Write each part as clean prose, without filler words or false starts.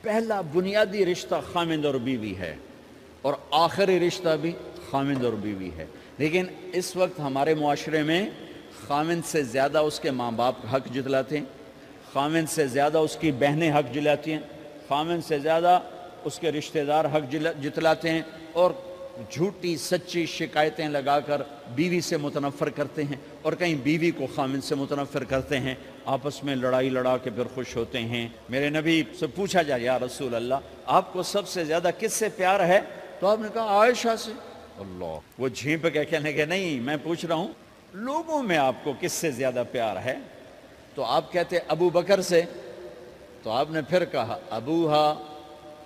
پہلا بنیادی رشتہ خاوند اور بیوی ہے، اور آخری رشتہ بھی خاوند اور بیوی ہے۔ لیکن اس وقت ہمارے معاشرے میں خاوند سے زیادہ اس کے ماں باپ حق جتلاتے ہیں، خاوند سے زیادہ اس کی بہنیں حق جلاتی ہیں، خاوند سے زیادہ اس کے رشتہ دار حق جتلاتے ہیں، اور جھوٹی سچی شکایتیں لگا کر بیوی سے متنفر کرتے ہیں، اور کہیں بیوی کو خاوند سے متنفر کرتے ہیں، آپس میں لڑائی لڑا کے پھر خوش ہوتے ہیں۔ میرے نبی سے پوچھا جائے یا رسول اللہ آپ کو سب سے زیادہ کس سے پیار ہے؟ تو آپ نے کہا عائشہ سے۔ اللہ، وہ جھینپ کے کہنے لگے نہیں، میں پوچھ رہا ہوں لوگوں میں آپ کو کس سے زیادہ پیار ہے؟ تو آپ کہتے ابو بکر سے۔ تو آپ نے پھر کہا ابوہا،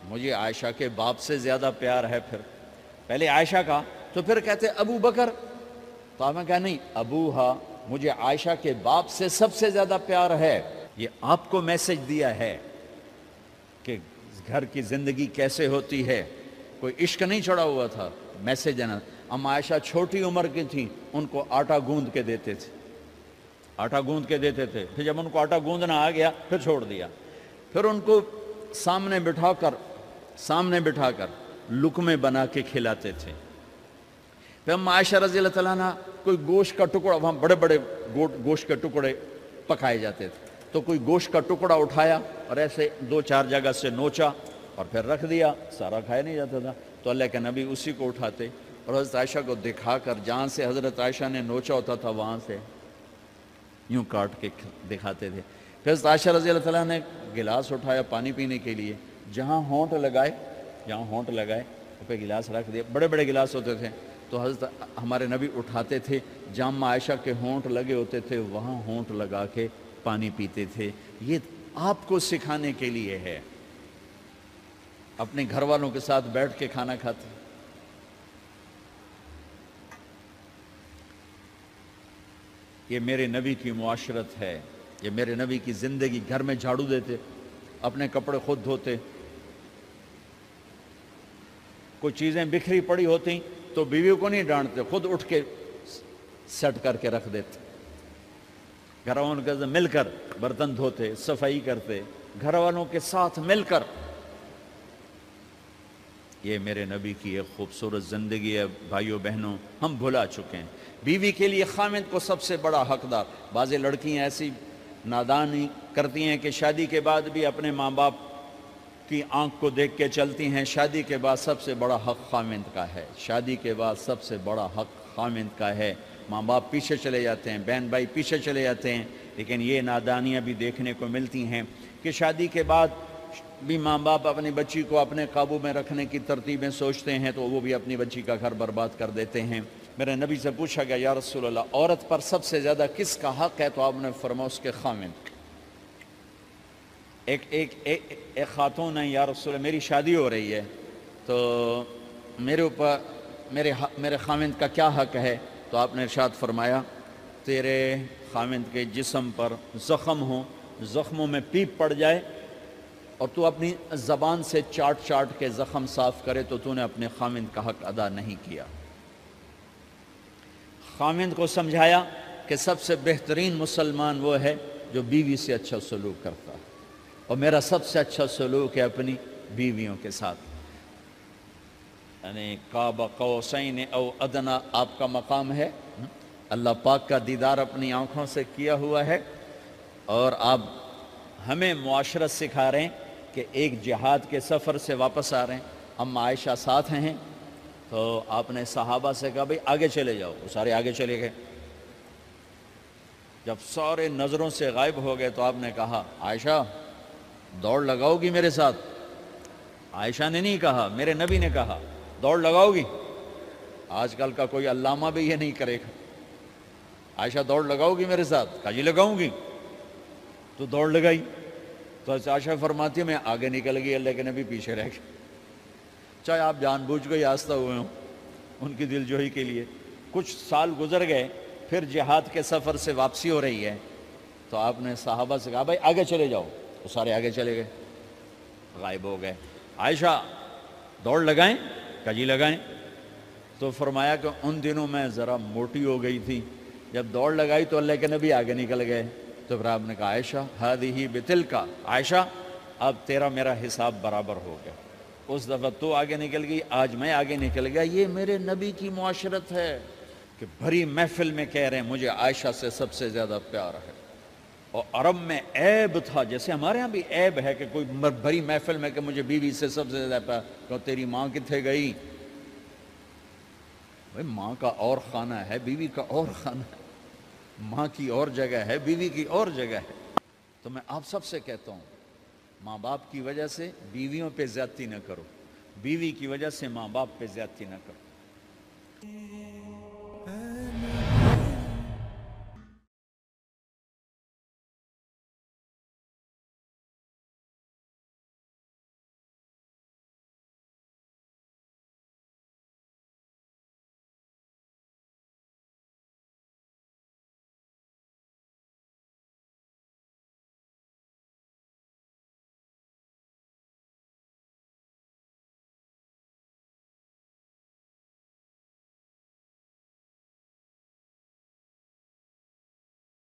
مجھے عائشہ کے باپ سے زیادہ پیار ہے۔ پھر پہلے عائشہ کا، تو پھر کہتے ابو بکر۔ تو آپ نے کہا نہیں، ابوہا، مجھے عائشہ کے باپ سے سب سے زیادہ پیار ہے۔ یہ آپ کو میسج دیا ہے کہ گھر کی زندگی کیسے ہوتی ہے، کوئی عشق نہیں چڑھا ہوا تھا، میسج ہے نا۔ ام عائشہ چھوٹی عمر کی تھیں، ان کو آٹا گوندھ کے دیتے تھے، آٹا گوندھ کے دیتے تھے، پھر جب ان کو آٹا گوندھنا آ گیا پھر چھوڑ دیا، پھر ان کو سامنے بٹھا کر لقمے بنا کے کھلاتے تھے۔ پھر ام عائشہ رضی اللہ تعالیٰ عنہ کوئی گوشت کا ٹکڑا، وہاں بڑے بڑے گوشت کے ٹکڑے پکائے جاتے تھے، تو کوئی گوشت کا ٹکڑا اٹھایا اور ایسے 2-4 جگہ سے نوچا اور پھر رکھ دیا، سارا کھایا نہیں جاتا تھا، تو اللہ کے نبی اسی کو اٹھاتے اور حضرت عائشہ کو دکھا کر جہاں سے حضرت عائشہ نے نوچا ہوتا تھا وہاں سے یوں کاٹ کے دکھاتے تھے۔ پھر حضرت عائشہ رضی اللہ تعالیٰ نے گلاس اٹھایا پانی پینے کے لیے، جہاں ہونٹ لگائے پہ گلاس رکھ دیا، بڑے بڑے گلاس ہوتے تھے، تو حضرت ہمارے نبی اٹھاتے تھے، جہاں عائشہ کے ہونٹ لگے ہوتے تھے وہاں ہونٹ لگا کے پانی پیتے تھے۔ یہ آپ کو سکھانے کے لیے ہے، اپنے گھر والوں کے ساتھ بیٹھ کے کھانا کھاتے۔ یہ میرے نبی کی معاشرت ہے، یہ میرے نبی کی زندگی۔ گھر میں جھاڑو دیتے، اپنے کپڑے خود دھوتے، کوئی چیزیں بکھری پڑی ہوتی تو بیوی کو نہیں ڈانٹتے، خود اٹھ کے سیٹ کر کے رکھ دیتے، گھر والوں کے ساتھ مل کر برتن دھوتے، صفائی کرتے، گھر والوں کے ساتھ مل کر۔ یہ میرے نبی کی ایک خوبصورت زندگی ہے بھائیوں بہنوں، ہم بھلا چکے ہیں۔ بیوی کے لیے خاوند کو سب سے بڑا حقدار۔ بعض لڑکیاں ایسی نادانی کرتی ہیں کہ شادی کے بعد بھی اپنے ماں باپ کی آنکھ کو دیکھ کے چلتی ہیں۔ شادی کے بعد سب سے بڑا حق خاوند کا ہے، شادی کے بعد سب سے بڑا حق خاوند کا ہے۔ ماں باپ پیچھے چلے جاتے ہیں، بہن بھائی پیچھے چلے جاتے ہیں، لیکن یہ نادانیاں بھی دیکھنے کو ملتی ہیں کہ شادی کے بعد بھی ماں باپ اپنی بچی کو اپنے قابو میں رکھنے کی ترتیبیں سوچتے ہیں تو وہ بھی اپنی بچی کا گھر برباد کر دیتے ہیں۔ میرے نبی سے پوچھا گیا یا رسول اللہ عورت پر سب سے زیادہ کس کا حق ہے؟ تو آپ نے فرمایا اس کے خاوند۔ ایک خاتون ہے، یا رسول اللہ میری شادی ہو رہی ہے تو میرے اوپر میرے خاوند کا کیا حق ہے؟ تو آپ نے ارشاد فرمایا تیرے خاوند کے جسم پر زخم ہوں، زخموں میں پیپ پڑ جائے اور تو اپنی زبان سے چاٹ کے زخم صاف کرے تو تو نے اپنے خاوند کا حق ادا نہیں کیا۔ خاوند کو سمجھایا کہ سب سے بہترین مسلمان وہ ہے جو بیوی سے اچھا سلوک کرتا ہے، اور میرا سب سے اچھا سلوک ہے اپنی بیویوں کے ساتھ، یعنی قاب قوسین او ادنا آپ کا مقام ہے، اللہ پاک کا دیدار اپنی آنکھوں سے کیا ہوا ہے، اور آپ ہمیں معاشرت سکھا رہے ہیں کہ ایک جہاد کے سفر سے واپس آ رہے ہیں، ہم عائشہ ساتھ ہیں، تو آپ نے صحابہ سے کہا بھئی آگے چلے جاؤ، وہ سارے آگے چلے گئے۔ جب سارے نظروں سے غائب ہو گئے تو آپ نے کہا عائشہ دوڑ لگاؤ گی میرے ساتھ؟ عائشہ نے نہیں کہا، میرے نبی نے کہا دوڑ لگاؤ گی؟ آج کل کا کوئی علامہ بھی یہ نہیں کرے گا، عائشہ دوڑ لگاؤ گی میرے ساتھ؟ کہا جی لگاؤں گی، تو دوڑ لگائی، تو عائشہ فرماتی ہے میں آگے نکل گئی، اللہ کے نبی پیچھے رہ گئے، چاہے آپ جان بوجھ کے آہستہ ہوئے ہوں ان کی دل جوئی کے لیے۔ کچھ سال گزر گئے، پھر جہاد کے سفر سے واپسی ہو رہی ہے، تو آپ نے صحابہ سے کہا بھائی آگے چلے جاؤ، تو سارے آگے چلے گئے، غائب ہو گئے۔ عائشہ دوڑ لگائیں؟ کہا جی لگائیں۔ تو فرمایا کہ ان دنوں میں ذرا موٹی ہو گئی تھی، جب دوڑ لگائی تو اللہ کے نبی آگے نکل گئے، تو پھر آپ نے کہا عائشہ ہذہ بتلک، عائشہ اب تیرا میرا حساب برابر ہو گیا. اس دفعہ تو آگے نکل گئی، آج میں آگے نکل گیا. یہ میرے نبی کی معاشرت ہے کہ بھری محفل میں کہہ رہے ہیں مجھے عائشہ سے سب سے زیادہ پیار ہے. اور عرب میں عیب تھا، جیسے ہمارے ہاں بھی عیب ہے کہ کوئی بھری محفل میں کہ مجھے بیوی سے سب سے زیادہ پیار. کہ تیری ماں کتنے گئی؟ بھائی ماں کا اور خانہ ہے، بیوی کا اور خانہ ہے. ماں کی اور جگہ ہے، بیوی کی اور جگہ ہے. تو میں آپ سب سے کہتا ہوں، ماں باپ کی وجہ سے بیویوں پہ زیادتی نہ کرو، بیوی کی وجہ سے ماں باپ پہ زیادتی نہ کرو.